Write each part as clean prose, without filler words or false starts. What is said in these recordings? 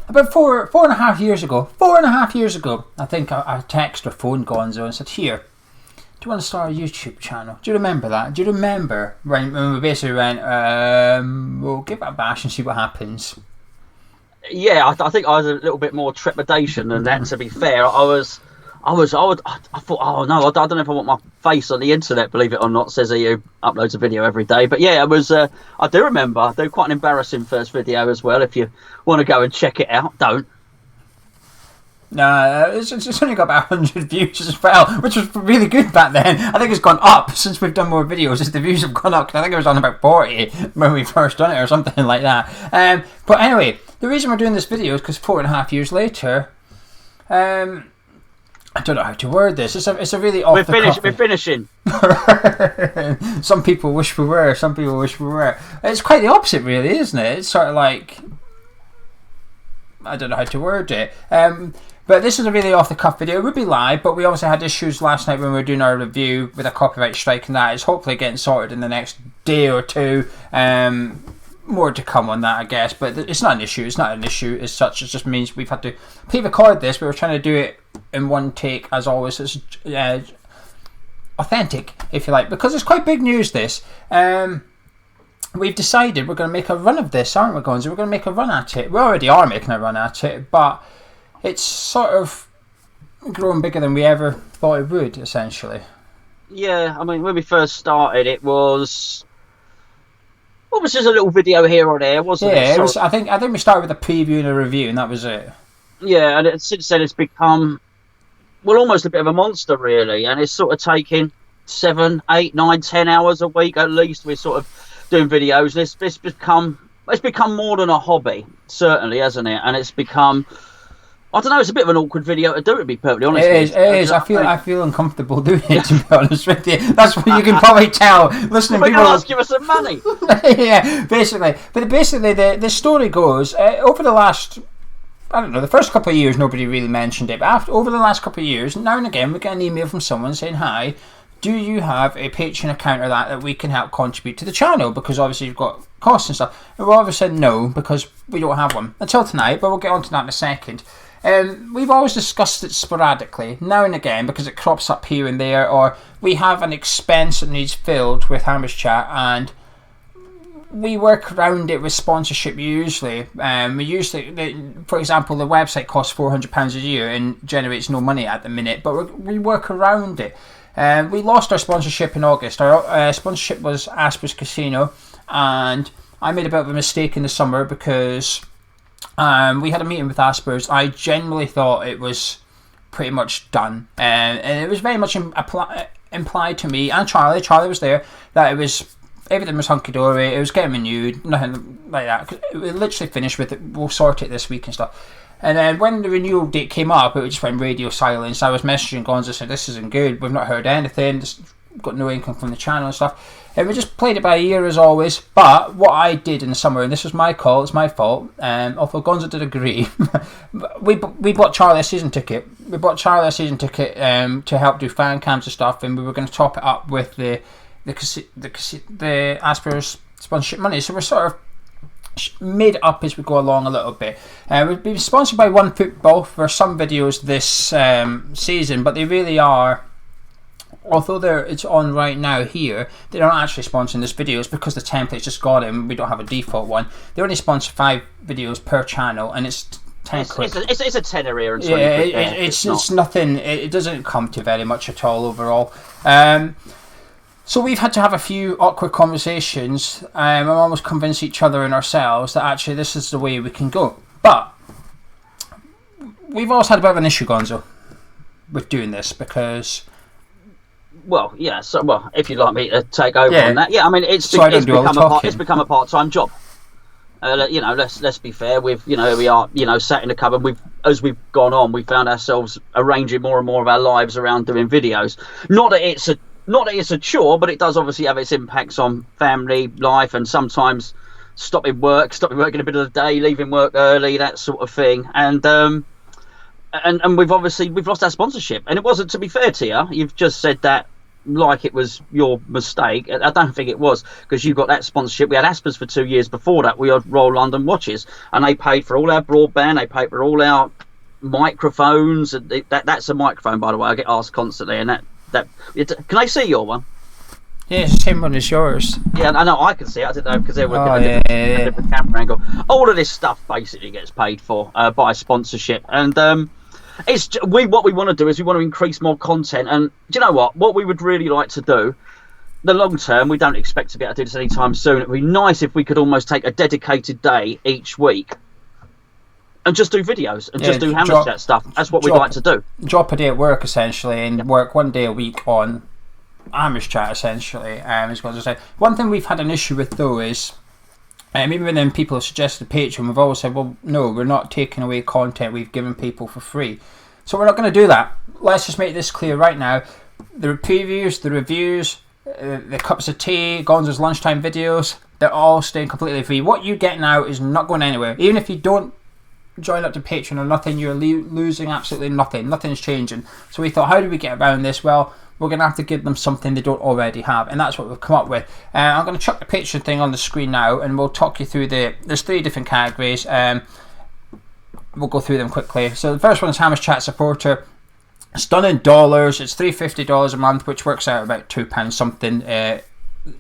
about 4.5 years ago. 4.5 years ago, I think I texted or phoned Gonzo and said, "Here, do you want to start a YouTube channel?" Do you remember that? Do you remember when we basically went, "We'll give it a bash and see what happens"? Yeah, I think I was a little bit more trepidation than that. To be fair, I thought, oh no, I don't know if I want my face on the internet. Believe it or not, says he who uploads a video every day. But yeah, it was. I do remember. I do quite an embarrassing first video as well. If you want to go and check it out, don't. No, it's only got about 100 views as well, which was really good back then. I think it's gone up since we've done more videos. As the views have gone up, because I think it was on about 40 when we first done it or something like that. But anyway, the reason we're doing this video is because 4.5 years later, I don't know how to word this. It's a really off the cuff. We're finishing. Some people wish we were. Some people wish we were. It's quite the opposite, really, isn't it? It's sort of like, I don't know how to word it. But this is a really off-the-cuff video. It would be live, but we obviously had issues last night when we were doing our review with a copyright strike, and that is hopefully getting sorted in the next day or two. More to come on that, I guess, but it's not an issue. It's not an issue as such. It just means we've had to pre-record this. We were trying to do it in one take, as always. It's authentic, if you like, because it's quite big news, this. We've decided we're going to make a run of this, aren't we, Gonzo? We're going to make a run at it. We already are making a run at it, but it's sort of grown bigger than we ever thought it would, essentially. Yeah, I mean, when we first started, it was just a little video here or there, wasn't it? Yeah, it was. I think we started with a preview and a review, and that was it. Yeah, and since then it's become, well, almost a bit of a monster, really, and it's sort of taking 7, 8, 9, 10 hours a week at least. We're sort of doing videos. It's become more than a hobby, certainly, hasn't it? And it's become, I don't know, it's a bit of an awkward video to do, to be perfectly honest. It is. I feel uncomfortable doing it, to be honest with you. That's what you can probably tell. Listening, people ask you for some money. Yeah, basically. But basically, the story goes, over the last, I don't know, the first couple of years nobody really mentioned it, but over the last couple of years, now and again we get an email from someone saying, "Hi, do you have a Patreon account or that we can help contribute to the channel? Because obviously you've got costs and stuff." And we obviously said no, because we don't have one until tonight, but we'll get on to that in a second. We've always discussed it sporadically, now and again, because it crops up here and there, or we have an expense that needs filled with Hammer's Chat, and we work around it with sponsorship usually. For example, the website costs £400 a year and generates no money at the minute, but we work around it. We lost our sponsorship in August. Our sponsorship was Asper's Casino, and I made a bit of a mistake in the summer because we had a meeting with Asper's. I genuinely thought it was pretty much done, and it was very much implied to me and Charlie was there, that everything was hunky-dory, it was getting renewed, nothing like that. It literally finished with it, we'll sort it this week and stuff. And then when the renewal date came up, it just went radio silence. I was messaging Gonzo saying, "This isn't good, we've not heard anything, just got no income from the channel and stuff." And we just played it by ear as always. But what I did in the summer, and this was my call, it's my fault, although Gonzo did agree, we bought Charlie a season ticket. We bought Charlie a season ticket to help do fan cams and stuff, and we were going to top it up with the Asper's sponsorship money. So we're sort of made it up as we go along a little bit. We've been sponsored by One Football for some videos this season, but they really are, although it's on right now here, they're not actually sponsoring this video. It's because the template's just got it and we don't have a default one. They only sponsor 5 videos per channel, and it's 10 quid. It's a tenner here and 20 yeah, quid there. It's nothing. It doesn't come to very much at all overall. So we've had to have a few awkward conversations and almost convince each other and ourselves that actually this is the way we can go. But we've also had a bit of an issue, Gonzo, with doing this because... Well, yeah. So, if you'd like me to take over on that, yeah. I mean, it's become a part-time job. Let's be fair. We are, sat in the cupboard. As we've gone on, we found ourselves arranging more and more of our lives around doing videos. Not that it's a chore, but it does obviously have its impacts on family life, and sometimes stopping work in a bit of the day, leaving work early, that sort of thing. And we've lost our sponsorship. And it wasn't, to be fair to you, you've just said that like it was your mistake. I don't think it was, because you got that sponsorship. We had Aspers for 2 years before that. We had Royal London Watches, and they paid for all our broadband. They paid for all our microphones. That's a microphone, by the way. I get asked constantly, and can I see your one? Yeah, it's the same one as yours. Yeah, I know, I can see it. I didn't know, because they were a different camera angle. All of this stuff basically gets paid for by sponsorship, and what we want to do is we want to increase more content. And do you know what we would really like to do, the long term, we don't expect to be able to do this anytime soon. It'd be nice if we could almost take a dedicated day each week and just do videos and just do Hammers Chat stuff. That's what we'd like to do. Drop a day at work, essentially, and work 1 day a week on Hammers Chat, essentially. Is what I say. One thing we've had an issue with, though, is even when people have suggested Patreon, we've always said, well, no, we're not taking away content we've given people for free. So we're not going to do that. Let's just make this clear right now. The previews, the reviews, the cups of tea, Gonzo's lunchtime videos, they're all staying completely free. What you get now is not going anywhere. Even if you don't join up to Patreon or nothing, you're losing absolutely nothing. Nothing's changing. So we thought, how do we get around this? Well, we're going to have to give them something they don't already have, and that's what we've come up with. I'm going to chuck the Patreon thing on the screen now, and we'll talk you through there's 3 different categories. We'll go through them quickly. So the first one is Hammers Chat Supporter. It's done in dollars. It's $350 a month, which works out about £2 something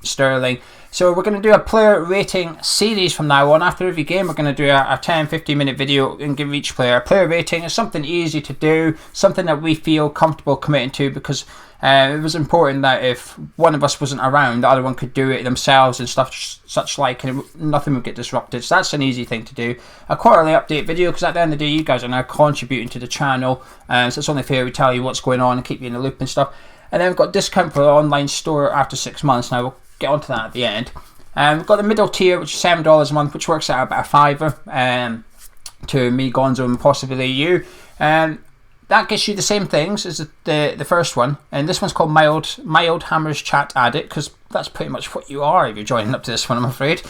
sterling. So we're going to do a player rating series from now on. After every game, we're going to do a 10-15 minute video and give each player a player rating. It's something easy to do, something that we feel comfortable committing to, because it was important that if one of us wasn't around, the other one could do it themselves and stuff such like, and nothing would get disrupted. So that's an easy thing to do. A quarterly update video, because at the end of the day, you guys are now contributing to the channel, so it's only fair we tell you what's going on and keep you in the loop and stuff. And then we've got discount for the online store after 6 months. Now we'll get onto that at the end. We've got the middle tier, which is $7 a month, which works out about a £5 to me, Gonzo, and possibly you. That gets you the same things as the first one, and this one's called Mild Hammers Chat Addict, because that's pretty much what you are if you're joining up to this one, I'm afraid.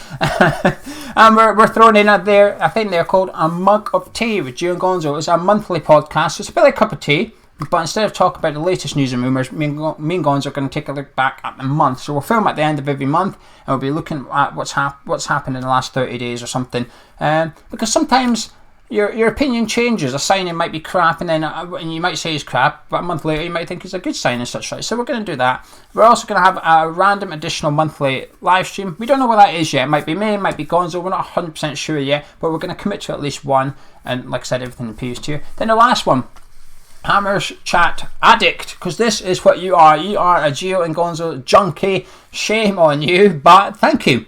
And we're throwing in at there, I think they're called A Mug of Tea with Geo Gonzo. It's a monthly podcast, so it's a bit like a cup of tea, but instead of talking about the latest news and rumours, me and Gonzo are going to take a look back at the month. So we'll film at the end of every month, and we'll be looking at what's happened in the last 30 days or something, because sometimes your opinion changes. A signing might be crap, and then and you might say it's crap, but a month later you might think it's a good sign and such like. So we're going to do that. We're also going to have a random additional monthly live stream. We don't know what that is yet. It might be me, it might be Gonzo. We're not 100% sure yet, but we're going to commit to at least one. And like I said, everything in the previous tier. Then the last one, Hammers Chat Addict, because this is what you are. You are a Geo and Gonzo junkie. Shame on you, but thank you.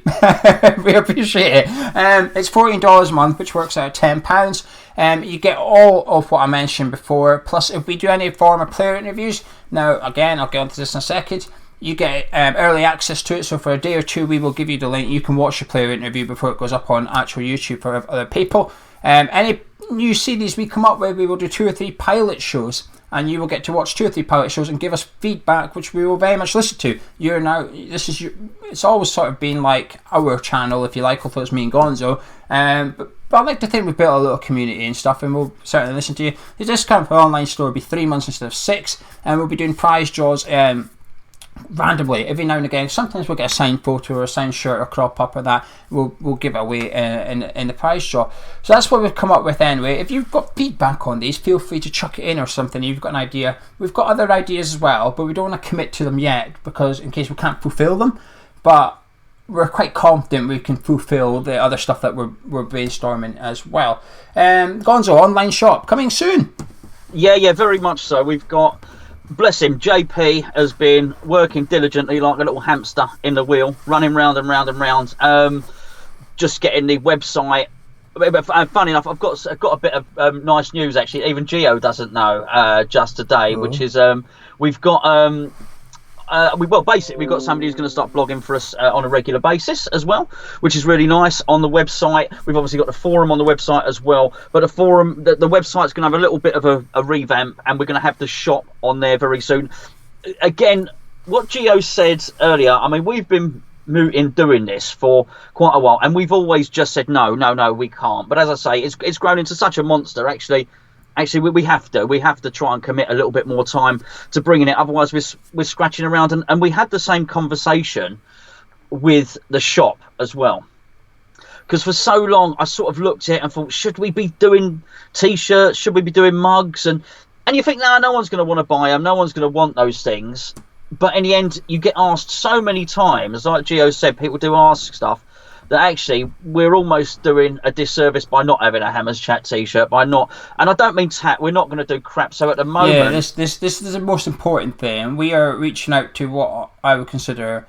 We appreciate it. It's $14 a month, which works out £10. You get all of what I mentioned before, plus if we do any form of player interviews, now again I'll get onto this in a second, you get early access to it. So for a day or two we will give you the link. You can watch the player interview before it goes up on actual YouTube for other people. Any new series we come up with, we will do 2 or 3 pilot shows, and you will get to watch 2 or 3 pilot shows and give us feedback, which we will very much listen to. It's always sort of been like our channel, if you like, although it's me and Gonzo, but I like to think we've built a little community and stuff, and we'll certainly listen to you. The discount for online store will be 3 months instead of 6, and we'll be doing prize draws randomly every now and again. Sometimes we'll get a signed photo or a signed shirt or crop up, or that we'll give away in the prize draw. So that's what we've come up with anyway. If you've got feedback on these, feel free to chuck it in or something. You've got an idea. We've got other ideas as well, but we don't want to commit to them yet, because in case we can't fulfill them, but we're quite confident we can fulfill the other stuff that we're brainstorming as well. Gonzo, online shop coming soon. Yeah, very much so. We've got, bless him, JP has been working diligently like a little hamster in the wheel, running round and round and round, just getting the website. Funny enough, I've got a bit of nice news actually. Even Geo doesn't know just today, which is we've got basically we've got somebody who's going to start blogging for us on a regular basis as well, which is really nice on the website. We've obviously got the forum on the website as well, but the forum, the website's going to have a little bit of a revamp, and we're going to have the shop on there very soon. Again, what Geo said earlier, I mean, we've been mooting doing this for quite a while, and we've always just said no, we can't. But as I say, it's grown into such a monster. Actually, actually we have to try and commit a little bit more time to bringing it. Otherwise, we're scratching around. And we had the same conversation with the shop as well. Because for so long, I sort of looked at it and thought, should we be doing T-shirts? Should we be doing mugs? And you think, no one's going to want to buy them. No one's going to want those things. But in the end, you get asked so many times, like Geo said, people do ask stuff, that actually we're almost doing a disservice by not having a Hammers Chat T-shirt, and I don't mean we're not going to do crap. So at the moment... Yeah, this is the most important thing. We are reaching out to what I would consider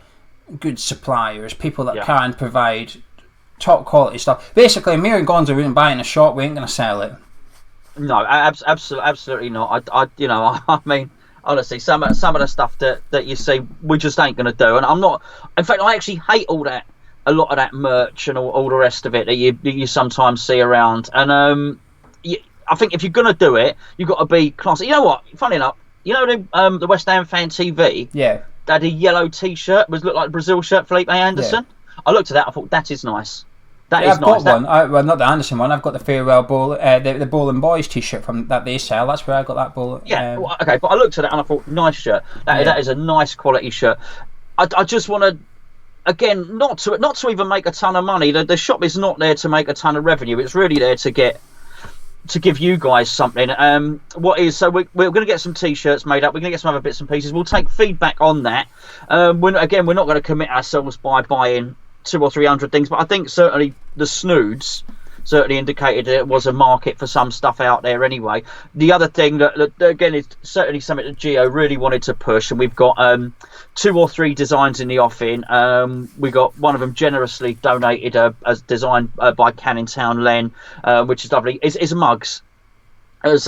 good suppliers, people that can provide top quality stuff. Basically, me and Gonzo wouldn't buy in a shop, we ain't going to sell it. No, absolutely not. I mean, honestly, some of the stuff that you see, we just ain't going to do. And I'm not. In fact, I actually hate a lot of that merch and all the rest of it that you sometimes see around. And I think if you're going to do it, you've got to be classy. You know what? Funny enough, the West Ham Fan TV. Yeah. They had a yellow T-shirt, looked like a Brazil shirt, Felipe Anderson. Yeah. I looked at that. I thought that is nice. I've got one. Well, not the Anderson one. I've got the Farewell Bowl, the Bowling Boys T-shirt from that they sell. That's where I got that bowl. Yeah, okay. But I looked at it and I thought, nice shirt. That is a nice quality shirt. I just want to, again, not to even make a ton of money. The shop is not there to make a ton of revenue. It's really there to give you guys something. So we're going to get some T-shirts made up. We're going to get some other bits and pieces. We'll take feedback on that. We're not going to commit ourselves by buying 200 or 300 things, but I think certainly the snoods certainly indicated it was a market for some stuff out there anyway. The other thing that again is certainly something that Geo really wanted to push, and we've got 2 or 3 designs in the offing. We got one of them generously donated as designed by Canning Town Len, which is lovely. Is mugs. As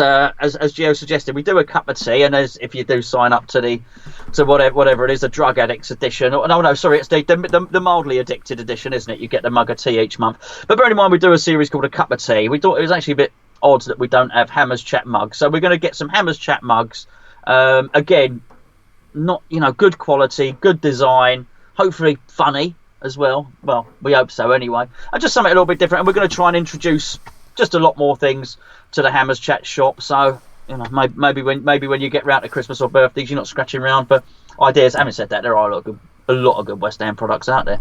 Geo suggested, we do a cup of tea, and if you do sign up to whatever it is, the drug addicts edition. No, sorry, it's the mildly addicted edition, isn't it? You get the mug of tea each month. But bear in mind, we do a series called a cup of tea. We thought it was actually a bit odd that we don't have Hammers Chat mugs, so we're going to get some Hammers Chat mugs. Again, not good quality, good design, hopefully funny as well. Well, we hope so anyway. And just something a little bit different. And we're going to try and introduce just a lot more things to the Hammers Chat shop, so maybe when you get round to Christmas or birthdays, you're not scratching around for ideas. Having said that, there are a lot of good West Ham products out there.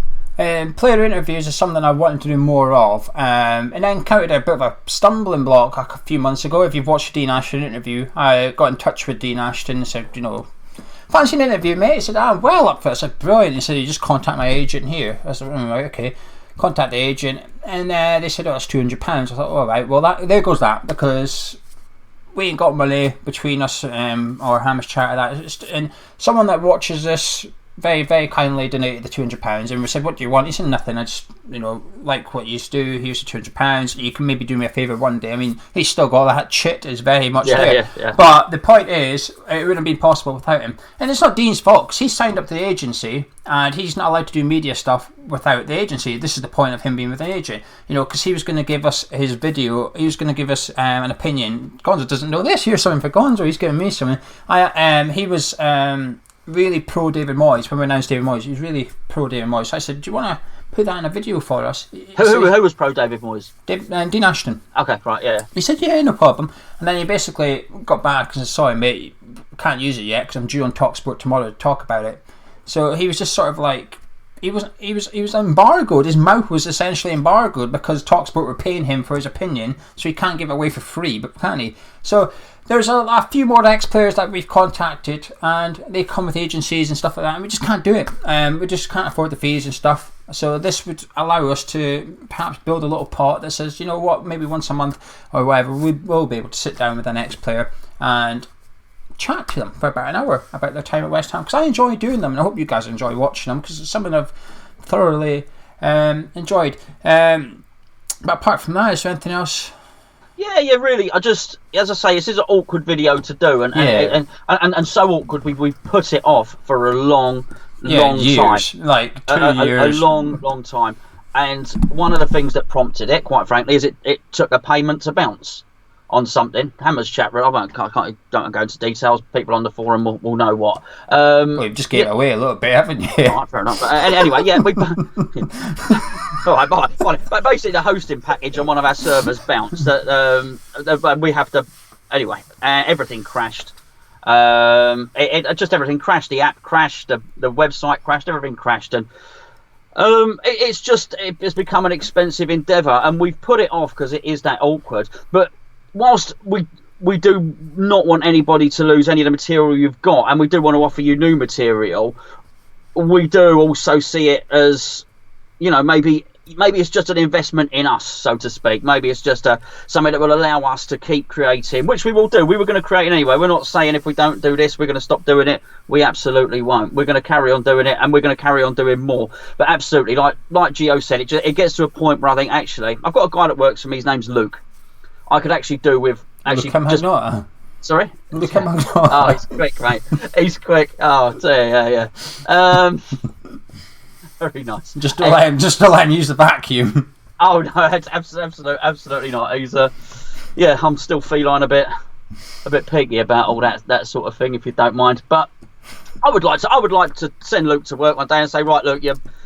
Player interviews is something I wanted to do more of, and then encountered a bit of a stumbling block a few months ago. If you've watched the Dean Ashton interview, I got in touch with Dean Ashton and said, fancy an interview, mate? He said, I'm well up for it. I said, brilliant. He said, you just contact my agent here. I said, right, okay. Contact the agent, and they said, it's £200. I thought, all right, well, there goes that, because we ain't got money between us or Hammers Chat. And someone that watches this very, very kindly donated the £200, and we said, what do you want? He said, nothing. I just, like what you used to do. Here's the £200. You can maybe do me a favour one day. I mean, he's still got that chit is very much there. Yeah. But the point is, it wouldn't have been possible without him. And it's not Dean's fault, 'cause he's signed up to the agency, and he's not allowed to do media stuff without the agency. This is the point of him being with an agent. Because he was going to give us his video. He was going to give us an opinion. Gonzo doesn't know this. Here's something for Gonzo. He's giving me something. He was really pro David Moyes. When we announced David Moyes, he was really pro David Moyes. So I said, do you want to put that in a video for us? Who was pro David Moyes? Dean Ashton. Okay, right, yeah. He said, yeah, no problem. And then he basically got back because I saw him, mate, can't use it yet because I'm due on TalkSport tomorrow to talk about it. So he was just sort of like, he was embargoed. His mouth was essentially embargoed because TalkSport were paying him for his opinion, so he can't give it away for free, but can he? So there's a few more ex-players that we've contacted, and they come with agencies and stuff like that, and we just can't do it. We just can't afford the fees and stuff. So this would allow us to perhaps build a little pot that says, you know what, maybe once a month or whatever, we will be able to sit down with an ex-player and chat to them for about an hour about their time at West Ham, because I enjoy doing them, and I hope you guys enjoy watching them, because it's something I've thoroughly enjoyed. But apart from that, is there anything else? Yeah, really. I just, as I say, this is an awkward video to do, and so awkward we've put it off for a long years, time, like 2 years, a long time. And one of the things that prompted it, quite frankly, is it took a payment to bounce on something. Hammers Chat, I don't go into details. People on the forum will know what. Well, you've just gave it away a little bit, haven't you? All right, fair enough. Anyway, yeah, we. All right, fine. But basically, the hosting package on one of our servers bounced. That we have to anyway, everything crashed. Just everything crashed. The app crashed. The website crashed. Everything crashed, and it's become an expensive endeavour, and we've put it off because it is that awkward. But whilst we do not want anybody to lose any of the material you've got, and we do want to offer you new material, we do also see it as, maybe it's just an investment in us, so to speak. Maybe it's just something that will allow us to keep creating, which we will do. We were going to create it anyway. We're not saying if we don't do this, we're going to stop doing it. We absolutely won't. We're going to carry on doing it, and we're going to carry on doing more. But absolutely, like Geo said, it gets to a point where I think, actually, I've got a guy that works for me. His name's Luke. I could actually do with actually just... Sorry? Oh, he's quick, mate. He's quick. Oh, dear, yeah. Very nice. Just to let him use the vacuum. Oh no, absolutely not. He's I'm still feline a bit picky about all that sort of thing, if you don't mind. But I would like to send Luke to work one day and say, right, Luke,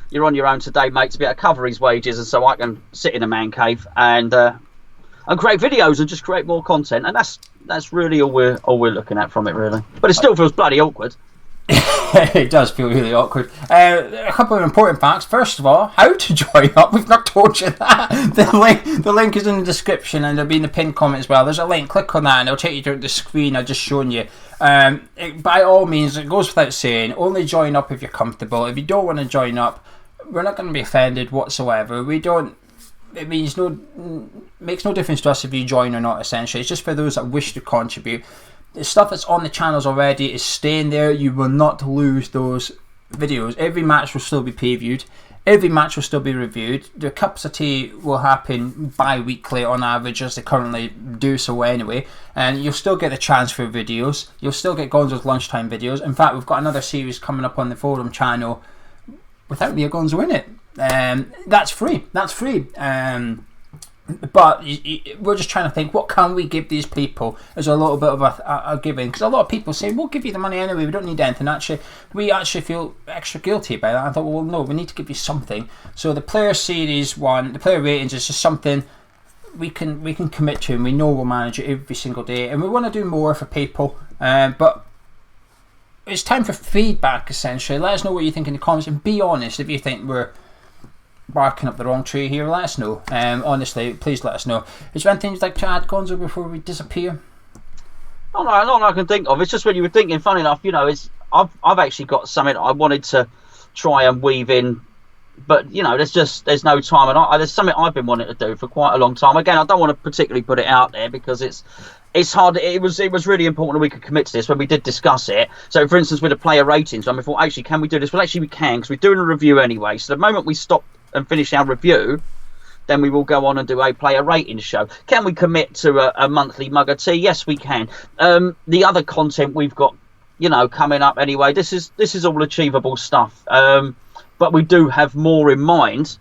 you're on your own today, mate, to be able to cover his wages, and so I can sit in a man cave and create videos and just create more content. And that's really all we're looking at from it, really. But it still feels bloody awkward. It does feel really awkward. A couple of important facts. First of all, how to join up. We've not told you that. The link is in the description, and there'll be in the pinned comment as well. There's a link. Click on that and it'll take you to the screen I've just shown you. By all means, it goes without saying, only join up if you're comfortable. If you don't want to join up, we're not going to be offended whatsoever. It makes no difference to us if you join or not, essentially. It's just for those that wish to contribute. The stuff that's on the channels already is staying there. You will not lose those videos. Every match will still be previewed. Every match will still be reviewed. The cups of tea will happen bi-weekly on average, as they currently do so anyway. And you'll still get the transfer videos. You'll still get Gonzo's lunchtime videos. In fact, we've got another series coming up on the forum channel without Geo Gonzo in it. That's free. But we're just trying to think, what can we give these people as a little bit of a giving? Because a lot of people say, we'll give you the money anyway, we don't need anything. We actually feel extra guilty about that. I thought, well, no, we need to give you something. So the player series one, the player ratings is just something we can commit to, and we know we'll manage it every single day. And we want to do more for people, but it's time for feedback, essentially. Let us know what you think in the comments, and be honest. If you think we're barking up the wrong tree here, let us know. Honestly, please let us know. Is there anything you'd like to add, Gonzo, before we disappear? No, I can think of. It's just when you were thinking, funny enough, I've actually got something I wanted to try and weave in, but there's no time, and there's something I've been wanting to do for quite a long time. Again, I don't want to particularly put it out there because it's hard. It was really important that we could commit to this when we did discuss it. So, for instance, with the player ratings, we thought, actually, can we do this? Well, actually, we can, because we're doing a review anyway. So the moment we stop and finish our review, then we will go on and do a player rating show. Can we commit to a monthly mug of tea? Yes, we can. The other content we've got, coming up anyway, this is all achievable stuff. But we do have more in mind,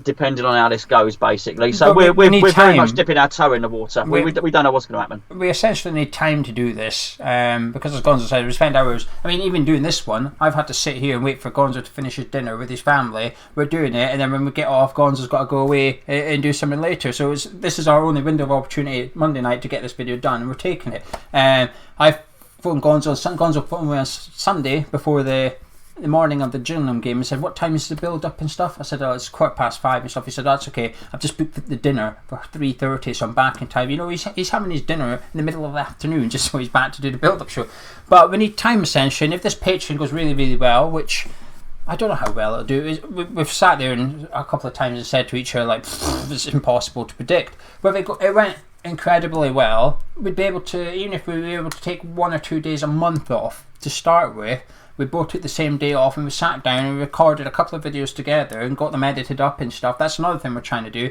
depending on how this goes, basically. So we're very much dipping our toe in the water. We don't know what's going to happen. We essentially need time to do this, because as Gonzo said, we spend hours. I mean, even doing this one, I've had to sit here and wait for Gonzo to finish his dinner with his family. We're doing it, and then when we get off, Gonzo's got to go away and do something later. So this is our only window of opportunity, Monday night, to get this video done, and we're taking it. I phoned Gonzo phoned me on Sunday before the morning of the Gillingham game and said, what time is the build up and stuff? I said, oh, it's 5:15 and stuff. He said, that's okay, I've just booked the dinner for 3:30, so I'm back in time. He's having his dinner in the middle of the afternoon just so he's back to do the build up show. But we need time, essentially, and if this Patreon goes really, really well, which I don't know how well it'll do, we've sat there and a couple of times and said to each other, like, it's impossible to predict. But if it went incredibly well, we'd be able to, even if we were able to take 1 or 2 days a month off to start with, we both took the same day off and we sat down and recorded a couple of videos together and got them edited up and stuff. That's another thing we're trying to do.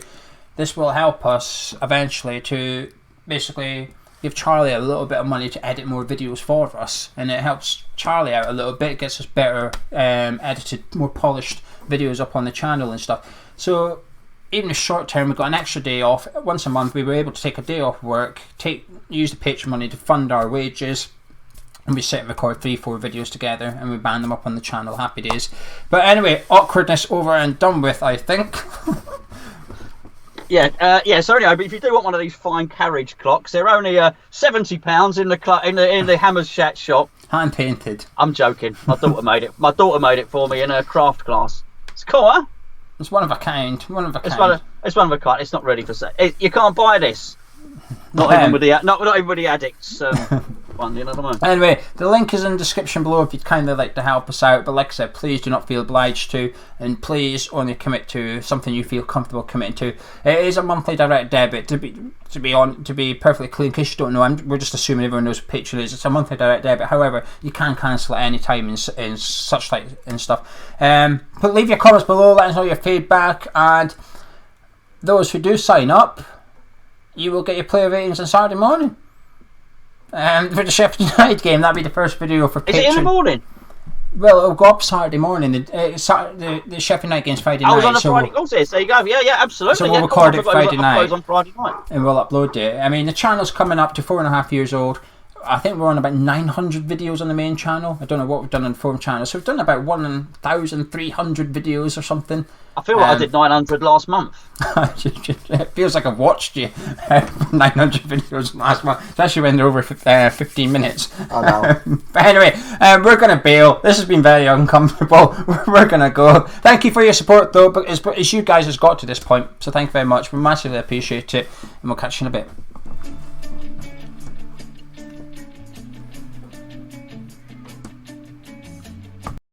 This will help us eventually to basically give Charlie a little bit of money to edit more videos for us, and it helps Charlie out a little bit, gets us better edited, more polished videos up on the channel and stuff. So even the short term, we got an extra day off. Once a month we were able to take a day off work, use the Patreon money to fund our wages, and we sit and record 3-4 videos together and we band them up on the channel. Happy days. But anyway, awkwardness over and done with, I think. Yeah. So anyway, but if you do want one of these fine carriage clocks, they're only £70 in the Hammers Chat shop. Hand painted. I'm joking. My daughter made it. My daughter made it for me in her craft class. It's cool, huh? It's one of a kind. It's one of a kind. It's not ready for sale. You can't buy this. Not even with the addicts one, you know what I mean? Anyway, the link is in the description below if you'd kindly like to help us out. But like I said, please do not feel obliged to, and please only commit to something you feel comfortable committing to. It is a monthly direct debit. To be perfectly clear, in case you don't know, we're just assuming everyone knows what Patreon is. It's a monthly direct debit. However, you can cancel at any time and such like and stuff. But leave your comments below. Let us know your feedback, and those who do sign up, you will get your player ratings on Saturday morning. For the Sheffield United game, that'll be the first video for Patreon. Is it in the morning? Well, it'll go up Saturday morning. The Sheffield United game's Friday night. I was on a Friday. Oh, there you go. Yeah, absolutely. So we'll record it Friday night. On Friday night. And we'll upload it. I mean, the channel's coming up to 4.5 years old. I think we're on about 900 videos on the main channel. I don't know what we've done on the forum channel. So we've done about 1,300 videos or something. I feel like I did 900 last month. It feels like I've watched you 900 videos last month, especially when they're over 15 minutes. I know. But anyway, we're going to bail. This has been very uncomfortable. We're going to go. Thank you for your support, though. But it's you guys has got to this point. So thank you very much. We massively appreciate it. And we'll catch you in a bit.